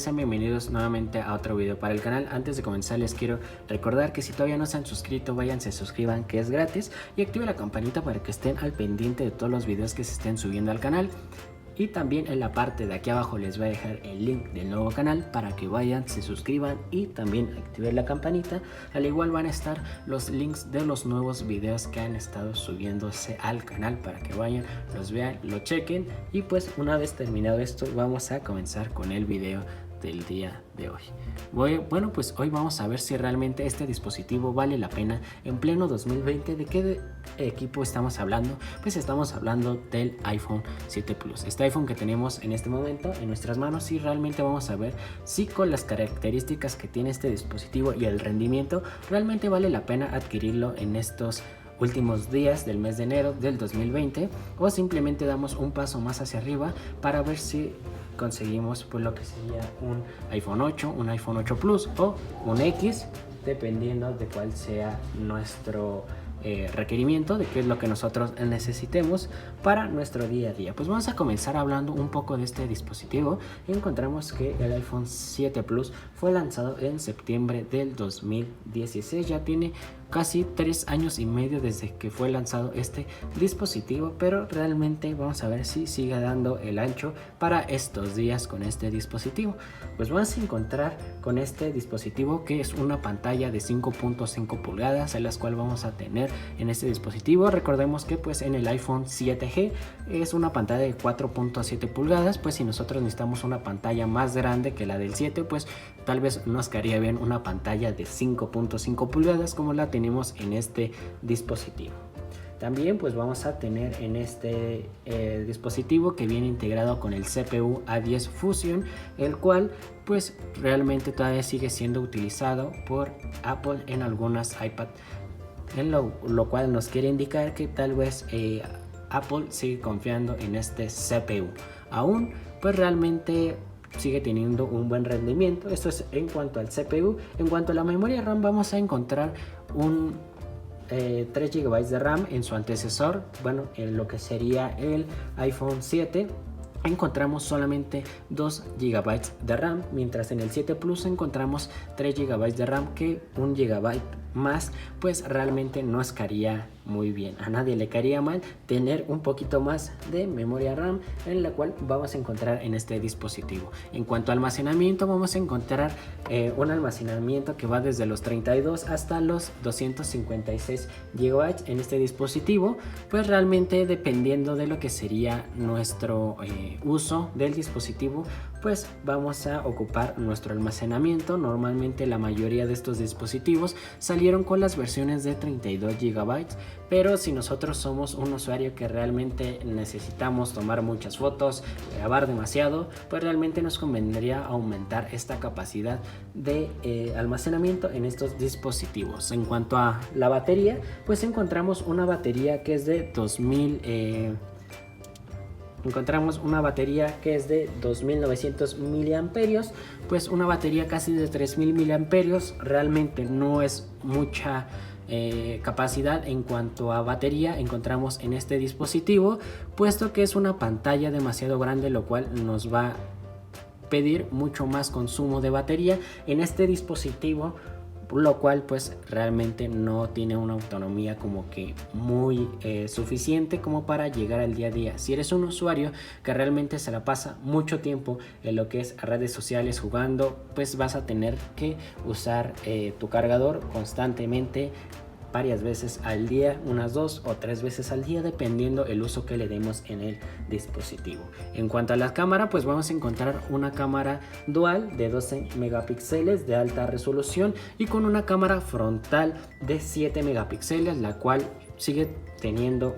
sean bienvenidos nuevamente a otro video para el canal. Antes de comenzar les quiero recordar que si todavía no se han suscrito, vayan, se suscriban, que es gratis, y activen la campanita para que estén al pendiente de todos los videos que se estén subiendo al canal. Y también en la parte de aquí abajo les voy a dejar el link del nuevo canal para que vayan, se suscriban y también activen la campanita. Al igual van a estar los links de los nuevos videos que han estado subiéndose al canal para que vayan, los vean, lo chequen. Y pues una vez terminado esto, vamos a comenzar con el video del día de hoy. Bueno, pues hoy vamos a ver si realmente este dispositivo vale la pena en pleno 2020. ¿De qué equipo estamos hablando? Pues estamos hablando del iPhone 7 Plus, este iPhone que tenemos en este momento en nuestras manos, y realmente vamos a ver si con las características que tiene este dispositivo y el rendimiento realmente vale la pena adquirirlo en estos últimos días del mes de enero del 2020, o simplemente damos un paso más hacia arriba para ver si conseguimos pues lo que sería un iPhone 8, un iPhone 8 Plus o un X, dependiendo de cuál sea nuestro requerimiento, de qué es lo que nosotros necesitemos para nuestro día a día. Pues vamos a comenzar hablando un poco de este dispositivo. Encontramos que el iPhone 7 Plus fue lanzado en septiembre del 2016, ya tiene casi 3 años y medio desde que fue lanzado este dispositivo, pero realmente vamos a ver si sigue dando el ancho para estos días con este dispositivo. Pues vamos a encontrar con este dispositivo que es una pantalla de 5.5 pulgadas, en las cual vamos a tener en este dispositivo. Recordemos que pues en el iPhone 7G es una pantalla de 4.7 pulgadas, pues si nosotros necesitamos una pantalla más grande que la del 7, pues tal vez nos quedaría bien una pantalla de 5.5 pulgadas como la tenemos en este dispositivo. También pues vamos a tener en este dispositivo que viene integrado con el CPU A10 Fusion, el cual pues realmente todavía sigue siendo utilizado por Apple en algunas iPad, en lo cual nos quiere indicar que tal vez Apple sigue confiando en este CPU. Aún pues realmente sigue teniendo un buen rendimiento. Esto es en cuanto al CPU. En cuanto a la memoria RAM, vamos a encontrar un 3 GB de RAM en su antecesor. Bueno, en lo que sería el iPhone 7 encontramos solamente 2 GB de RAM, mientras en el 7 Plus encontramos 3 GB de RAM, que 1 GB más pues realmente no nos caería muy bien, a nadie le caería mal tener un poquito más de memoria RAM, en la cual vamos a encontrar en este dispositivo. En cuanto a almacenamiento, vamos a encontrar un almacenamiento que va desde los 32 hasta los 256 GB en este dispositivo, pues realmente dependiendo de lo que sería nuestro uso del dispositivo, pues vamos a ocupar nuestro almacenamiento. Normalmente la mayoría de estos dispositivos salieron con las versiones de 32 GB, pero si nosotros somos un usuario que realmente necesitamos tomar muchas fotos, grabar demasiado, pues realmente nos convendría aumentar esta capacidad de almacenamiento en estos dispositivos. En cuanto a la batería, pues encontramos una batería que es de 2900 miliamperios, pues una batería casi de 3000 miliamperios. Realmente no es mucha capacidad en cuanto a batería encontramos en este dispositivo, puesto que es una pantalla demasiado grande, lo cual nos va a pedir mucho más consumo de batería en este dispositivo, lo cual pues realmente no tiene una autonomía como que muy suficiente como para llegar al día a día. Si eres un usuario que realmente se la pasa mucho tiempo en lo que es redes sociales jugando, pues vas a tener que usar tu cargador constantemente, varias veces al día, unas 2 o 3 veces al día, dependiendo el uso que le demos en el dispositivo. En cuanto a la cámara, pues vamos a encontrar una cámara dual de 12 megapíxeles de alta resolución y con una cámara frontal de 7 megapíxeles, la cual sigue teniendo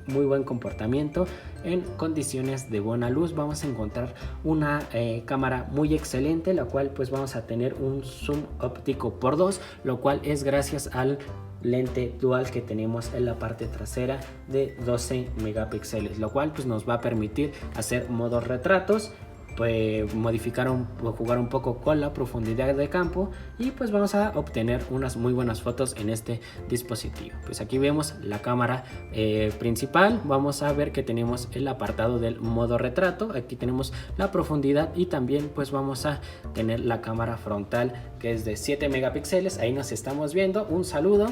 muy buen comportamiento en condiciones de buena luz. Vamos a encontrar una cámara muy excelente, la cual pues vamos a tener un zoom óptico por 2, lo cual es gracias al lente dual que tenemos en la parte trasera de 12 megapíxeles, lo cual pues nos va a permitir hacer modos retratos pues modificar o jugar un poco con la profundidad de campo, y pues vamos a obtener unas muy buenas fotos en este dispositivo. Pues aquí vemos la cámara principal. Vamos a ver que tenemos el apartado del modo retrato, aquí tenemos la profundidad y también pues vamos a tener la cámara frontal, que es de 7 megapíxeles. Ahí nos estamos viendo, un saludo.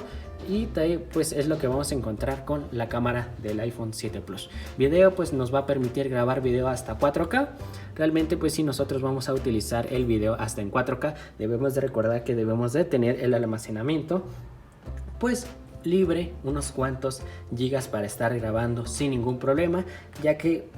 Y pues es lo que vamos a encontrar con la cámara del iPhone 7 Plus. Video, pues nos va a permitir grabar video hasta 4K. Realmente pues si nosotros vamos a utilizar el video hasta en 4K, debemos de recordar que debemos de tener el almacenamiento pues libre, unos cuantos gigas para estar grabando sin ningún problema, ya que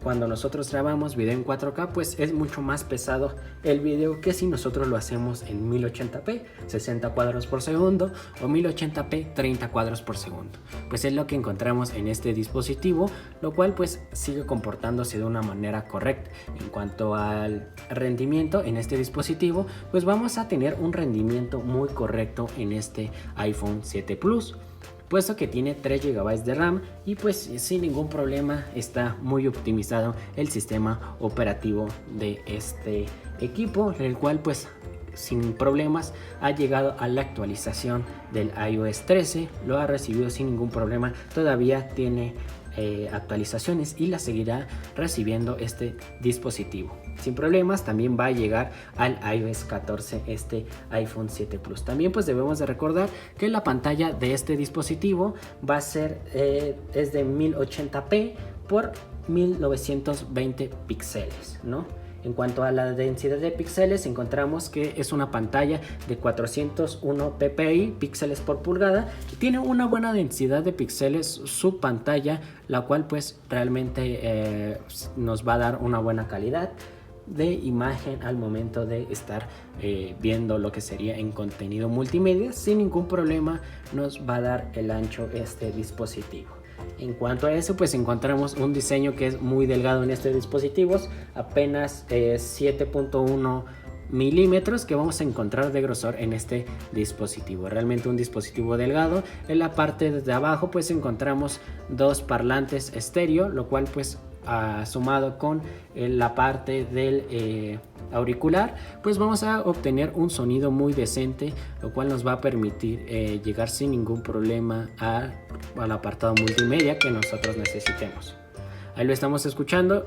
cuando nosotros grabamos video en 4K pues es mucho más pesado el video que si nosotros lo hacemos en 1080p 60 cuadros por segundo o 1080p 30 cuadros por segundo. Pues es lo que encontramos en este dispositivo, lo cual pues sigue comportándose de una manera correcta. En cuanto al rendimiento en este dispositivo, pues vamos a tener un rendimiento muy correcto en este iPhone 7 Plus, puesto que tiene 3 GB de RAM y pues sin ningún problema está muy optimizado el sistema operativo de este equipo, el cual pues sin problemas ha llegado a la actualización del iOS 13, lo ha recibido sin ningún problema, todavía tiene actualizaciones y la seguirá recibiendo este dispositivo sin problemas. También va a llegar al iOS 14 este iPhone 7 Plus. También pues debemos de recordar que la pantalla de este dispositivo va a ser es de 1080p por 1920 píxeles, ¿no? En cuanto a la densidad de píxeles, encontramos que es una pantalla de 401 ppi, píxeles por pulgada, y tiene una buena densidad de píxeles su pantalla, la cual pues realmente nos va a dar una buena calidad de imagen al momento de estar viendo lo que sería en contenido multimedia. Sin ningún problema nos va a dar el ancho este dispositivo. En cuanto a eso, pues encontramos un diseño que es muy delgado en estos dispositivos, apenas 7.1 milímetros que vamos a encontrar de grosor en este dispositivo. Realmente un dispositivo delgado. En la parte de abajo pues encontramos dos parlantes estéreo, lo cual pues sumado con la parte del auricular pues vamos a obtener un sonido muy decente, lo cual nos va a permitir llegar sin ningún problema al apartado multimedia que nosotros necesitemos. Ahí lo estamos escuchando.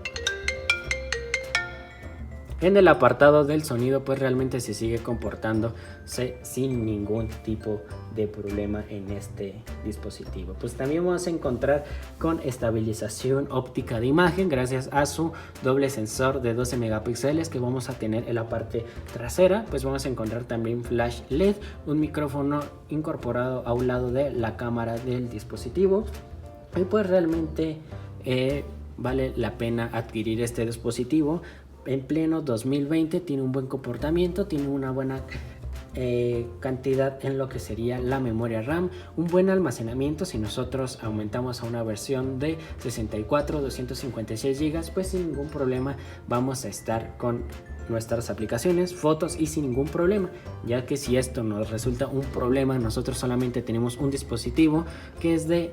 En el apartado del sonido pues realmente se sigue comportándose sin ningún tipo de problema en este dispositivo. Pues también vamos a encontrar con estabilización óptica de imagen gracias a su doble sensor de 12 megapíxeles que vamos a tener en la parte trasera. Pues vamos a encontrar también flash LED, un micrófono incorporado a un lado de la cámara del dispositivo, y pues realmente vale la pena adquirir este dispositivo. En pleno 2020 tiene un buen comportamiento, tiene una buena cantidad en lo que sería la memoria RAM, un buen almacenamiento. Si nosotros aumentamos a una versión de 64 256 GB, pues sin ningún problema vamos a estar con nuestras aplicaciones, fotos y sin ningún problema, ya que si esto nos resulta un problema, nosotros solamente tenemos un dispositivo que es de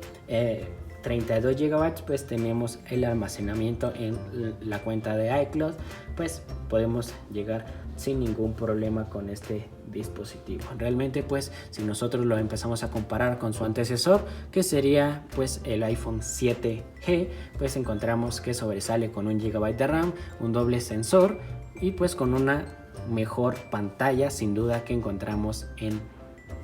32 GB, pues tenemos el almacenamiento en la cuenta de iCloud, pues podemos llegar sin ningún problema con este dispositivo. Realmente pues si nosotros lo empezamos a comparar con su antecesor, que sería pues el iPhone 7G, pues encontramos que sobresale con 1 GB de RAM, un doble sensor y pues con una mejor pantalla sin duda que encontramos en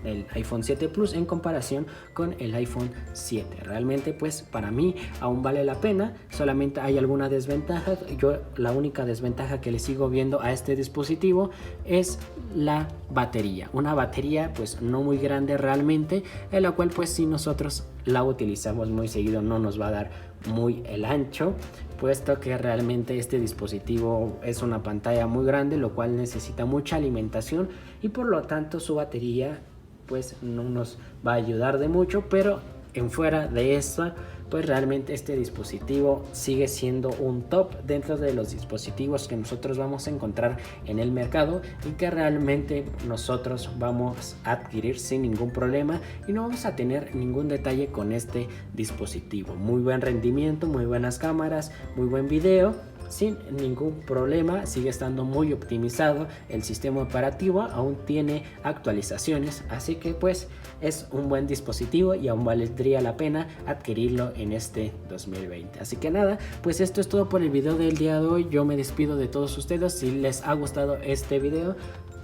el iPhone 7 Plus en comparación con el iPhone 7. Realmente pues para mí aún vale la pena, solamente hay alguna desventaja. Yo la única desventaja que le sigo viendo a este dispositivo es la batería, una batería pues no muy grande realmente, en la cual pues si nosotros la utilizamos muy seguido no nos va a dar muy el ancho, puesto que realmente este dispositivo es una pantalla muy grande, lo cual necesita mucha alimentación y por lo tanto su batería pues no nos va a ayudar de mucho. Pero en fuera de eso pues realmente este dispositivo sigue siendo un top dentro de los dispositivos que nosotros vamos a encontrar en el mercado y que realmente nosotros vamos a adquirir sin ningún problema y no vamos a tener ningún detalle con este dispositivo. Muy buen rendimiento, muy buenas cámaras, muy buen video. sin ningún problema, sigue estando muy optimizado, el sistema operativo aún tiene actualizaciones, así que pues es un buen dispositivo y aún valdría la pena adquirirlo en este 2020. Así que nada, pues esto es todo por el video del día de hoy. Yo me despido de todos ustedes. Si les ha gustado este video,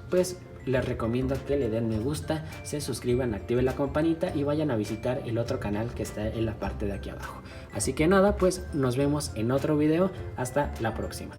pues les recomiendo que le den me gusta, se suscriban, activen la campanita y vayan a visitar el otro canal que está en la parte de aquí abajo. Así que nada, pues nos vemos en otro video. Hasta la próxima.